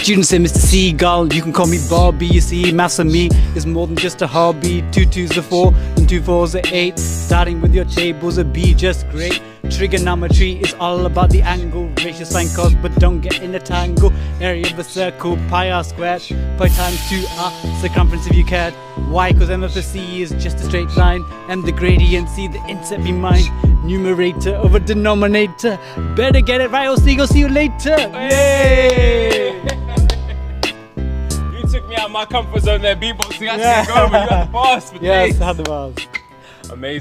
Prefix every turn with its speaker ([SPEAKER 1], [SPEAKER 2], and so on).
[SPEAKER 1] Students say Mr. Seagull, you can call me Bobby. You see, maths for me is more than just a hobby. 2 2's a 4 and 2 4's a 8. Starting with your tables a B, just great. Trigonometry is all about the angle. Ratio, sine, cos, but don't get in a tangle. Area of a circle, pi r squared. Pi times 2r, circumference if you cared. Y cos m of a c is just a straight line. And the gradient, see the intercept be mine. Numerator over denominator. Better get it right or Seagull, see you later.
[SPEAKER 2] Yay! You took me out of my comfort zone there, beatboxing. I had to go, but you had the bars for
[SPEAKER 1] Yes,
[SPEAKER 2] days.
[SPEAKER 1] I had the bars.
[SPEAKER 2] Amazing.